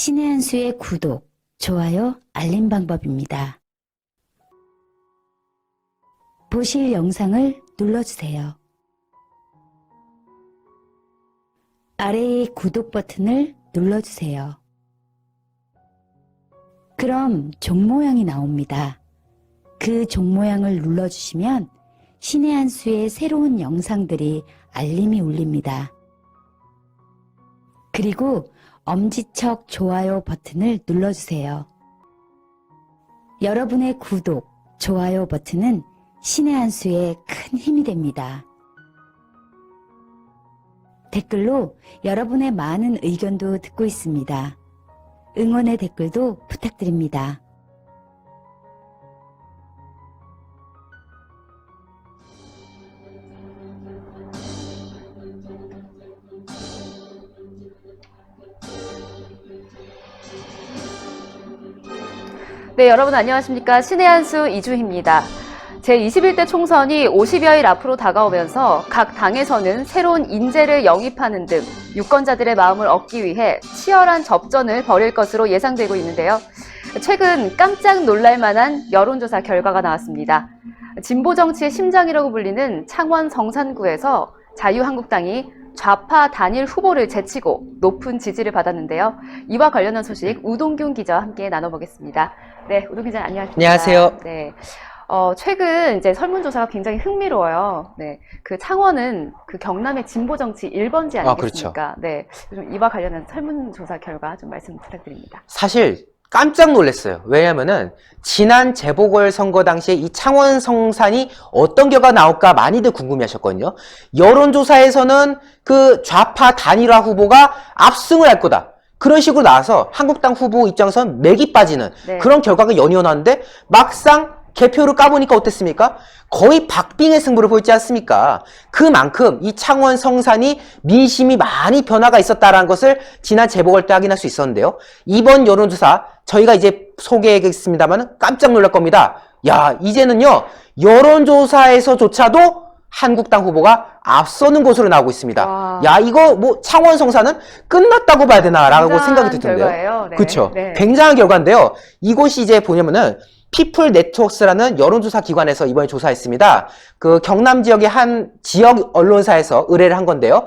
신의 한 수의 구독, 좋아요, 알림 방법입니다. 보실 영상을 눌러주세요. 아래의 구독 버튼을 눌러주세요. 그럼 종 모양이 나옵니다. 그 종 모양을 눌러주시면 신의 한 수의 새로운 영상들이 알림이 울립니다. 그리고 엄지척 좋아요 버튼을 눌러주세요. 여러분의 구독, 좋아요 버튼은 신의 한 수에 큰 힘이 됩니다. 댓글로 여러분의 많은 의견도 듣고 있습니다. 응원의 댓글도 부탁드립니다. 네, 여러분 안녕하십니까. 신의 한 수 이주희입니다. 제21대 총선이 50여일 앞으로 다가오면서 각 당에서는 새로운 인재를 영입하는 등 유권자들의 마음을 얻기 위해 치열한 접전을 벌일 것으로 예상되고 있는데요. 최근 깜짝 놀랄 만한 여론조사 결과가 나왔습니다. 진보 정치의 심장이라고 불리는 창원 성산구에서 자유한국당이 좌파 단일 후보를 제치고 높은 지지를 받았는데요. 이와 관련한 소식 우동균 기자와 함께 나눠보겠습니다. 네, 우동 기자 안녕하십니까? 안녕하세요. 네. 최근 이제 설문조사가 굉장히 흥미로워요. 네. 그 창원은 그 경남의 진보 정치 1번지 아니겠습니까? 그렇죠. 네. 좀 이와 관련한 설문조사 결과 좀 말씀 부탁드립니다. 사실 깜짝 놀랐어요. 왜냐면은 지난 재보궐선거 당시에 이 창원 성산이 어떤 결과가 나올까 많이들 궁금해하셨거든요. 여론조사에서는 그 좌파 단일화 후보가 압승을 할 거다. 그런 식으로 나와서 한국당 후보 입장에서는 맥이 빠지는 네. 그런 결과가 연이어 나왔는데 막상 개표를 까보니까 어땠습니까? 거의 박빙의 승부를 보이지 않습니까? 그만큼 이 창원 성산이 민심이 많이 변화가 있었다는 것을 지난 재보궐 때 확인할 수 있었는데요. 이번 여론조사 저희가 이제 소개하겠습니다만 깜짝 놀랄 겁니다. 야, 이제는요 여론조사에서조차도 한국당 후보가 앞서는 것으로 나오고 있습니다. 와. 야, 이거 뭐 창원 성산은 끝났다고 봐야 되나라고 생각이 들 텐데요. 결과예요. 네. 그렇죠. 네. 굉장한 결과인데요. 이곳이 이제 보냐면은 피플 네트워크스라는 여론조사 기관에서 이번에 조사했습니다. 그 경남 지역의 한 지역 언론사에서 의뢰를 한 건데요.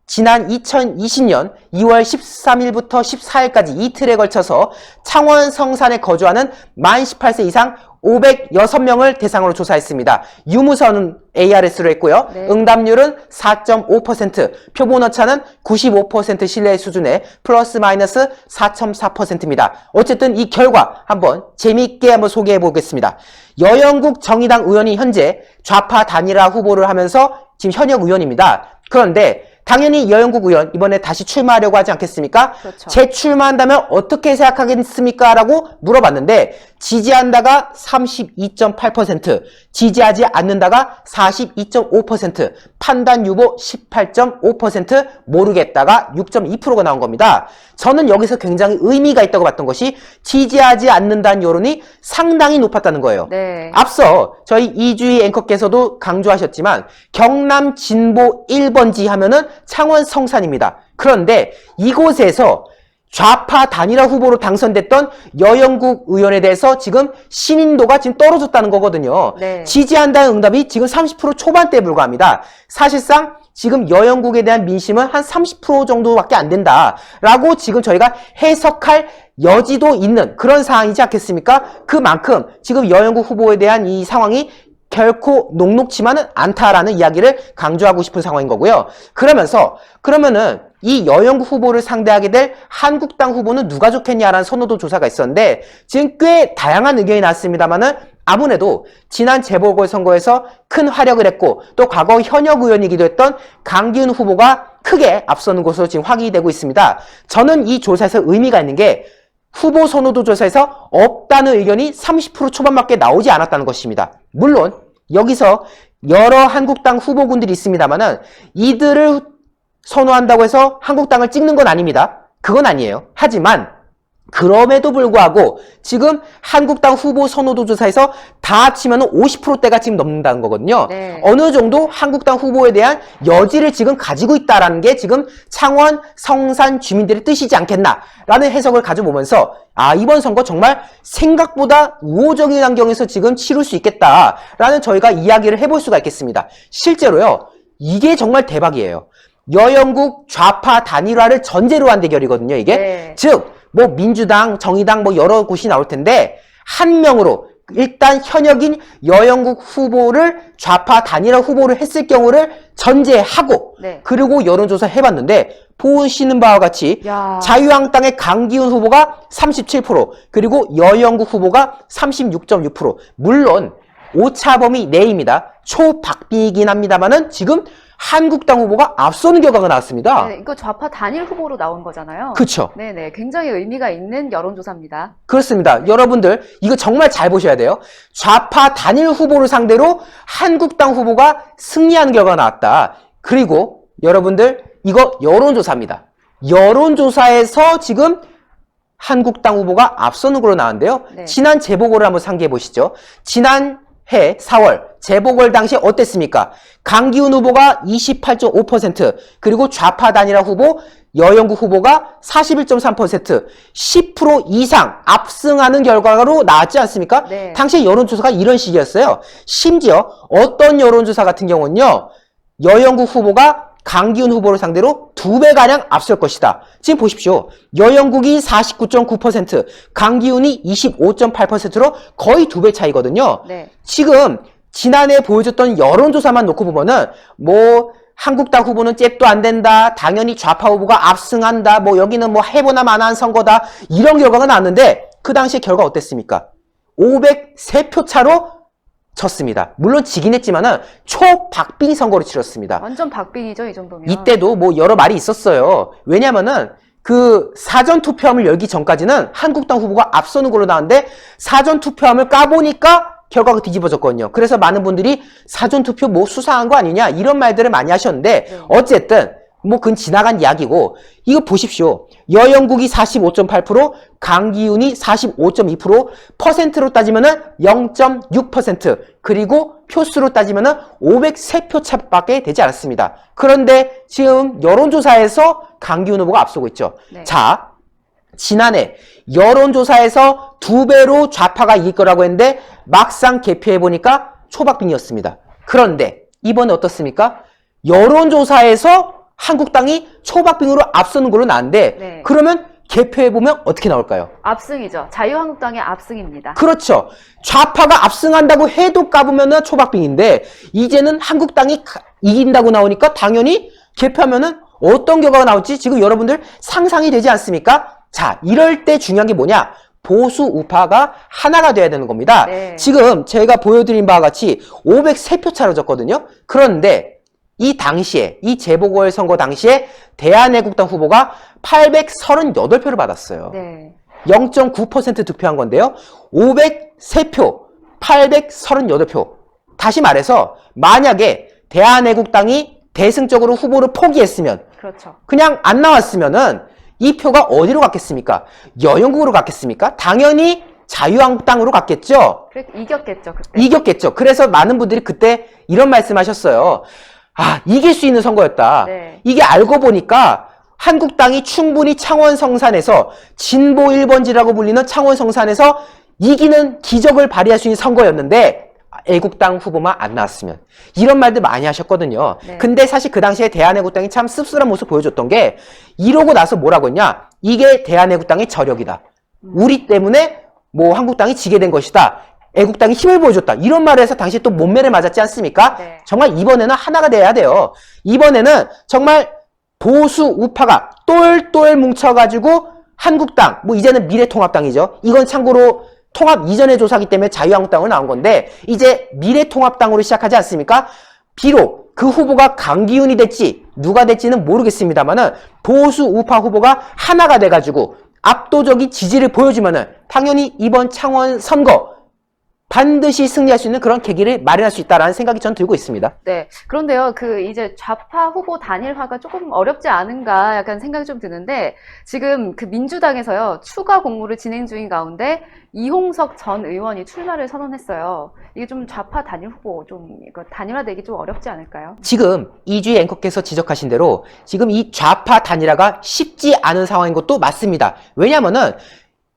지난 2020년 2월 13일부터 14일까지 이틀에 걸쳐서 창원 성산에 거주하는 만 18세 이상 506명을 대상으로 조사했습니다. 유무선은 ARS로 했고요. 네. 응답률은 4.5%, 표본 오차는 95% 신뢰 수준의 플러스 마이너스 4.4%입니다. 어쨌든 이 결과 한번 재미있게 한번 소개해 보겠습니다. 여영국 정의당 의원이 현재 좌파 단일화 후보를 하면서 지금 현역 의원입니다. 그런데 당연히 여영국 의원 이번에 다시 출마하려고 하지 않겠습니까? 그렇죠. 재출마한다면 어떻게 생각하겠습니까? 라고 물어봤는데 지지한다가 32.8%, 지지하지 않는다가 42.5%, 판단 유보 18.5%, 모르겠다가 6.2%가 나온 겁니다. 저는 여기서 굉장히 의미가 있다고 봤던 것이 지지하지 않는다는 여론이 상당히 높았다는 거예요. 네. 앞서 저희 이주희 앵커께서도 강조하셨지만 경남 진보 1번지 하면은 창원 성산입니다. 그런데 이곳에서 좌파 단일화 후보로 당선됐던 여영국 의원에 대해서 지금 신인도가 지금 떨어졌다는 거거든요. 네. 지지한다는 응답이 지금 30% 초반대에 불과합니다. 사실상 지금 여영국에 대한 민심은 한 30% 정도밖에 안 된다라고 지금 저희가 해석할 여지도 있는 그런 상황이지 않겠습니까? 그만큼 지금 여영국 후보에 대한 이 상황이 결코 녹록지만은 않다라는 이야기를 강조하고 싶은 상황인 거고요. 그러면은 이 여영국 후보를 상대하게 될 한국당 후보는 누가 좋겠냐라는 선호도 조사가 있었는데 지금 꽤 다양한 의견이 나왔습니다만은 아무래도 지난 재보궐선거에서 큰 활약을 했고 또 과거 현역 의원이기도 했던 강기훈 후보가 크게 앞서는 것으로 지금 확인이 되고 있습니다. 저는 이 조사에서 의미가 있는 게 후보 선호도 조사에서 없다는 의견이 30% 초반밖에 나오지 않았다는 것입니다. 물론 여기서 여러 한국당 후보군들이 있습니다만은 이들을 선호한다고 해서 한국당을 찍는 건 아닙니다. 그건 아니에요. 하지만 그럼에도 불구하고 지금 한국당 후보 선호도 조사에서 다 합치면 50%대가 지금 넘는다는 거거든요. 네. 어느 정도 한국당 후보에 대한 여지를 지금 가지고 있다라는 게 지금 창원, 성산 주민들의 뜻이지 않겠나라는 해석을 가져보면서 이번 선거 정말 생각보다 우호적인 환경에서 지금 치룰 수 있겠다라는 저희가 이야기를 해볼 수가 있겠습니다. 실제로요. 이게 정말 대박이에요. 여영국 좌파 단일화를 전제로 한 대결이거든요, 이게. 네. 즉, 뭐 민주당, 정의당 뭐 여러 곳이 나올 텐데 한 명으로 일단 현역인 여영국 후보를 좌파 단일화 후보를 했을 경우를 전제하고 네. 그리고 여론조사 해봤는데 보시는 바와 같이 야. 자유한국당의 강기훈 후보가 37% 그리고 여영국 후보가 36.6% 물론 오차범위 내입니다. 초박빙이긴 합니다만은 지금 한국당 후보가 앞서는 결과가 나왔습니다. 네, 이거 좌파 단일 후보로 나온 거잖아요. 그렇죠. 네네, 굉장히 의미가 있는 여론조사입니다. 그렇습니다. 여러분들 이거 정말 잘 보셔야 돼요. 좌파 단일 후보를 상대로 한국당 후보가 승리하는 결과가 나왔다. 그리고 여러분들 이거 여론조사입니다. 여론조사에서 지금 한국당 후보가 앞서는 걸로 나왔는데요. 네. 지난 재보궐을 한번 상기해 보시죠. 지난해 4월 재보궐 당시 어땠습니까? 강기훈 후보가 28.5% 그리고 좌파 단일화 후보 여영국 후보가 41.3% 10% 이상 압승하는 결과로 나왔지 않습니까? 네. 당시 여론조사가 이런 식이었어요. 심지어 어떤 여론조사 같은 경우는요. 여영국 후보가 강기훈 후보를 상대로 2배가량 앞설 것이다. 지금 보십시오. 여영국이 49.9%, 강기훈이 25.8%로 거의 2배 차이거든요. 네. 지금 지난해 보여줬던 여론조사만 놓고 보면은 뭐 한국당 후보는 잽도 안 된다. 당연히 좌파 후보가 압승한다. 뭐 여기는 뭐 해보나 마나한 선거다. 이런 결과가 나왔는데 그 당시에 결과 어땠습니까? 503표 차로 졌습니다. 물론 지긴 했지만은 초박빙 선거로 치렀습니다. 완전 박빙이죠, 이 정도면. 이때도 뭐 여러 말이 있었어요. 왜냐면은 그 사전투표함을 열기 전까지는 한국당 후보가 앞서는 걸로 나왔는데 사전투표함을 까보니까 결과가 뒤집어졌거든요. 그래서 많은 분들이 사전투표 뭐 수사한 거 아니냐 이런 말들을 많이 하셨는데 네. 어쨌든 뭐 그건 지나간 이야기고 이거 보십시오. 여영국이 45.8%, 강기훈이 45.2%, 퍼센트로 따지면은 0.6%, 그리고 표수로 따지면은 503표 차밖에 되지 않았습니다. 그런데 지금 여론조사에서 강기훈 후보가 앞서고 있죠. 네. 자, 지난해 여론조사에서 2배로 좌파가 이길 거라고 했는데 막상 개표해보니까 초박빙이었습니다. 그런데 이번에 어떻습니까? 여론조사에서 한국당이 초박빙으로 앞서는 걸로 나왔는데 네. 그러면 개표해보면 어떻게 나올까요? 압승이죠. 자유한국당의 압승입니다. 그렇죠. 좌파가 압승한다고 해도 까보면은 초박빙인데 이제는 한국당이 이긴다고 나오니까 당연히 개표하면은 어떤 결과가 나올지 지금 여러분들 상상이 되지 않습니까? 자, 이럴 때 중요한 게 뭐냐? 보수 우파가 하나가 돼야 되는 겁니다. 네. 지금 제가 보여드린 바와 같이 503표 차로 졌거든요. 그런데 이 당시에, 이 재보궐선거 당시에 대한애국당 후보가 838표를 받았어요. 네. 0.9% 득표한 건데요. 503표, 838표. 다시 말해서 만약에 대한애국당이 대승적으로 후보를 포기했으면 그렇죠. 그냥 안 나왔으면은 이 표가 어디로 갔겠습니까? 여영국으로 갔겠습니까? 당연히 자유한국당으로 갔겠죠? 그래, 이겼겠죠, 그때. 이겼겠죠. 그래서 많은 분들이 그때 이런 말씀하셨어요. 이길 수 있는 선거였다. 네. 이게 알고 보니까 한국당이 충분히 창원 성산에서 진보 1번지라고 불리는 창원 성산에서 이기는 기적을 발휘할 수 있는 선거였는데 애국당 후보만 안 나왔으면 이런 말들 많이 하셨거든요. 네. 근데 사실 그 당시에 대한애국당이 참 씁쓸한 모습 보여줬던 게 이러고 나서 뭐라고 했냐? 이게 대한애국당의 저력이다. 우리 때문에 뭐 한국당이 지게 된 것이다. 애국당이 힘을 보여줬다. 이런 말을 해서 당시 또 몸매를 맞았지 않습니까? 네. 정말 이번에는 하나가 돼야 돼요. 이번에는 정말 보수 우파가 똘똘 뭉쳐가지고 한국당, 뭐 이제는 미래통합당이죠. 이건 참고로 통합 이전의 조사기 때문에 자유한국당으로 나온 건데 이제 미래통합당으로 시작하지 않습니까? 비록 그 후보가 강기훈이 될지 누가 될지는 모르겠습니다만은 보수 우파 후보가 하나가 돼가지고 압도적인 지지를 보여주면은 당연히 이번 창원 선거 반드시 승리할 수 있는 그런 계기를 마련할 수 있다라는 생각이 전 들고 있습니다. 네. 그런데요, 이제 좌파 후보 단일화가 조금 어렵지 않은가 약간 생각이 좀 드는데, 지금 민주당에서요, 추가 공모를 진행 중인 가운데, 이홍석 전 의원이 출마를 선언했어요. 이게 좀 좌파 단일 후보, 이거 단일화되기 좀 어렵지 않을까요? 지금 이주희 앵커께서 지적하신 대로 지금 이 좌파 단일화가 쉽지 않은 상황인 것도 맞습니다. 왜냐면은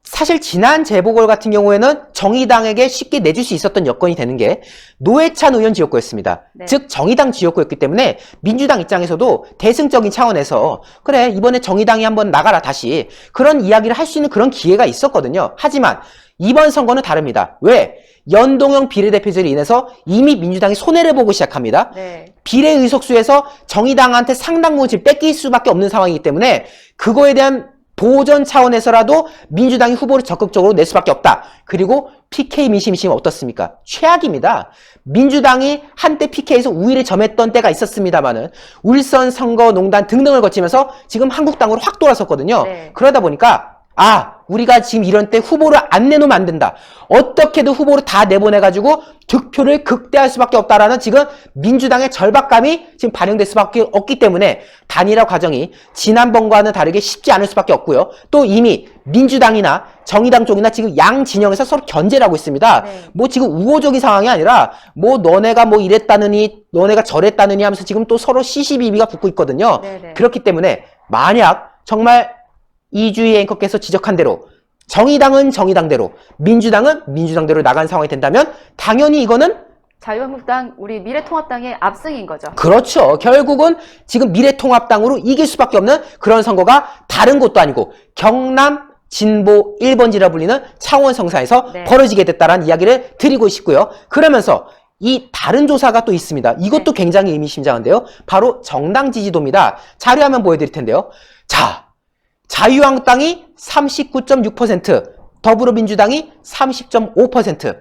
사실 지난 재보궐 같은 경우에는 정의당에게 쉽게 내줄 수 있었던 여건이 되는 게 노회찬 의원 지역구였습니다. 네. 즉 정의당 지역구였기 때문에 민주당 입장에서도 대승적인 차원에서 그래 이번에 정의당이 한번 나가라 다시 그런 이야기를 할 수 있는 그런 기회가 있었거든요. 하지만 이번 선거는 다릅니다. 왜? 연동형 비례대표제로 인해서 이미 민주당이 손해를 보고 시작합니다. 네. 비례 의석수에서 정의당한테 상당 부분 지금 뺏길 수밖에 없는 상황이기 때문에 그거에 대한 보전 차원에서라도 민주당이 후보를 적극적으로 낼 수밖에 없다. 그리고 PK 민심이 어떻습니까? 최악입니다. 민주당이 한때 PK에서 우위를 점했던 때가 있었습니다만은 울산 선거농단 등등을 거치면서 지금 한국당으로 확 돌아섰거든요. 네. 그러다 보니까 우리가 지금 이런 때 후보를 안 내놓으면 안 된다. 어떻게든 후보를 다 내보내가지고 득표를 극대화할 수밖에 없다라는 지금 민주당의 절박감이 지금 반영될 수밖에 없기 때문에 단일화 과정이 지난번과는 다르게 쉽지 않을 수밖에 없고요. 또 이미 민주당이나 정의당 쪽이나 지금 양 진영에서 서로 견제를 하고 있습니다. 네. 뭐 지금 우호적인 상황이 아니라 뭐 너네가 뭐 이랬다느니 너네가 저랬다느니 하면서 지금 또 서로 시시비비가 붙고 있거든요. 네네. 그렇기 때문에 만약 정말 이주희 앵커께서 지적한 대로 정의당은 정의당대로 민주당은 민주당대로 나간 상황이 된다면 당연히 이거는 자유한국당, 우리 미래통합당의 압승인 거죠. 그렇죠. 결국은 지금 미래통합당으로 이길 수밖에 없는 그런 선거가 다른 곳도 아니고 경남 진보 1번지라 불리는 창원 성사에서 네. 벌어지게 됐다라는 이야기를 드리고 싶고요. 그러면서 이 다른 조사가 또 있습니다. 이것도 굉장히 의미심장한데요. 바로 정당 지지도입니다. 자료화면 보여드릴 텐데요. 자, 자유한국당이 39.6%, 더불어민주당이 30.5%.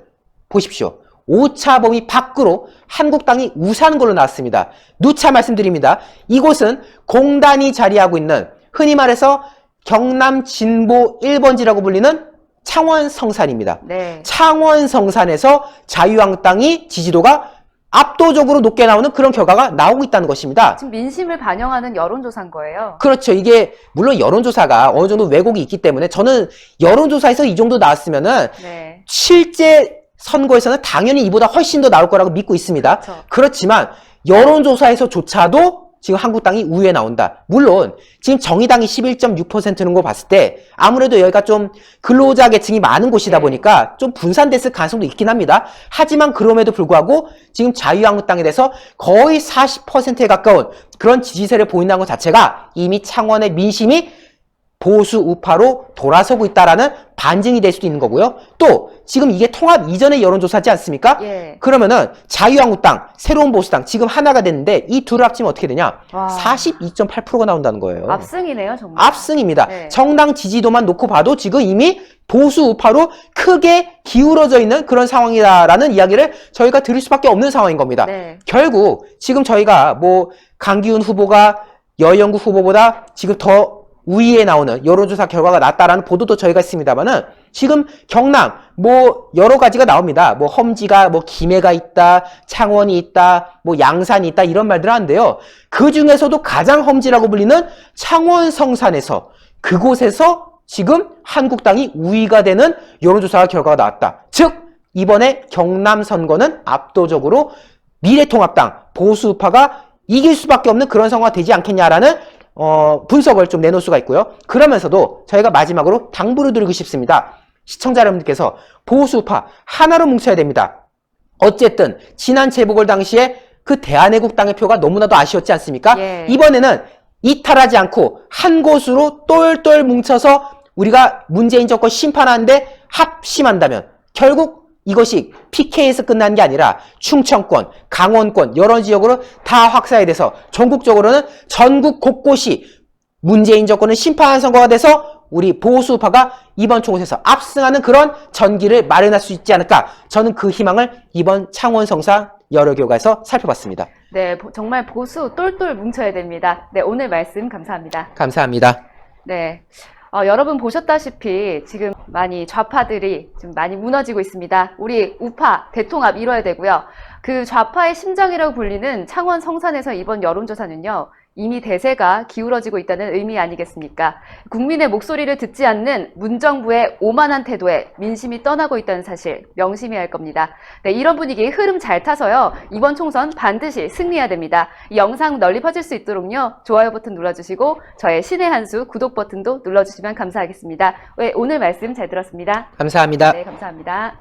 보십시오. 오차 범위 밖으로 한국당이 우세한 걸로 나왔습니다. 누차 말씀드립니다. 이곳은 공단이 자리하고 있는 흔히 말해서 경남 진보 1번지라고 불리는 창원 성산입니다. 네. 창원 성산에서 자유한국당이 지지도가 압도적으로 높게 나오는 그런 결과가 나오고 있다는 것입니다. 지금 민심을 반영하는 여론조사인 거예요. 그렇죠. 이게 물론 여론조사가 어느 정도 왜곡이 있기 때문에 저는 여론조사에서 이 정도 나왔으면은 네. 실제 선거에서는 당연히 이보다 훨씬 더 나올 거라고 믿고 있습니다. 그렇죠. 그렇지만 여론조사에서조차도 지금 한국당이 우위에 나온다. 물론 지금 정의당이 11.6%는 거 봤을 때 아무래도 여기가 좀 근로자 계층이 많은 곳이다 네. 보니까 좀 분산됐을 가능성도 있긴 합니다. 하지만 그럼에도 불구하고 지금 자유한국당에 대해서 거의 40%에 가까운 그런 지지세를 보인다는 것 자체가 이미 창원의 민심이 보수 우파로 돌아서고 있다라는 반증이 될 수도 있는 거고요. 또 지금 이게 통합 이전의 여론조사지 않습니까? 예. 그러면은 자유한국당, 새로운 보수당 지금 하나가 됐는데 이 둘을 합치면 어떻게 되냐? 와. 42.8%가 나온다는 거예요. 압승이네요, 정말. 압승입니다. 네. 정당 지지도만 놓고 봐도 지금 이미 보수 우파로 크게 기울어져 있는 그런 상황이다라는 이야기를 저희가 드릴 수밖에 없는 상황인 겁니다. 네. 결국 지금 저희가 뭐 강기훈 후보가 여영구 후보보다 지금 더 우위에 나오는 여론조사 결과가 낫다라는 보도도 저희가 했습니다만은 지금 경남 뭐 여러 가지가 나옵니다. 뭐 험지가 뭐 김해가 있다, 창원이 있다, 뭐 양산이 있다 이런 말들을 하는데요. 그 중에서도 가장 험지라고 불리는 창원 성산에서 그곳에서 지금 한국당이 우위가 되는 여론조사 결과가 나왔다. 즉 이번에 경남 선거는 압도적으로 미래통합당 보수파가 이길 수밖에 없는 그런 상황이 되지 않겠냐라는 분석을 좀 내놓을 수가 있고요. 그러면서도 저희가 마지막으로 당부를 드리고 싶습니다. 시청자 여러분들께서 보수파 하나로 뭉쳐야 됩니다. 어쨌든 지난 재보궐 당시에 그 대한애국당의 표가 너무나도 아쉬웠지 않습니까? 예. 이번에는 이탈하지 않고 한 곳으로 똘똘 뭉쳐서 우리가 문재인 정권 심판하는데 합심한다면 결국 이것이 PK에서 끝난 게 아니라 충청권, 강원권 여러 지역으로 다 확산이 돼서 전국적으로는 전국 곳곳이 문재인 정권을 심판하는 선거가 돼서 우리 보수파가 이번 총선에서 압승하는 그런 전기를 마련할 수 있지 않을까. 저는 그 희망을 이번 창원 성사 여러 교과에서 살펴봤습니다. 네, 정말 보수 똘똘 뭉쳐야 됩니다. 네, 오늘 말씀 감사합니다. 감사합니다. 네. 여러분 보셨다시피 지금 많이 좌파들이 좀 많이 무너지고 있습니다. 우리 우파 대통합 이뤄야 되고요. 그 좌파의 심장이라고 불리는 창원 성산에서 이번 여론조사는요. 이미 대세가 기울어지고 있다는 의미 아니겠습니까? 국민의 목소리를 듣지 않는 문정부의 오만한 태도에 민심이 떠나고 있다는 사실 명심해야 할 겁니다. 네, 이런 분위기 흐름 잘 타서요. 이번 총선 반드시 승리해야 됩니다. 이 영상 널리 퍼질 수 있도록요. 좋아요 버튼 눌러주시고 저의 신의 한 수 구독 버튼도 눌러주시면 감사하겠습니다. 네, 오늘 말씀 잘 들었습니다. 감사합니다. 네, 감사합니다.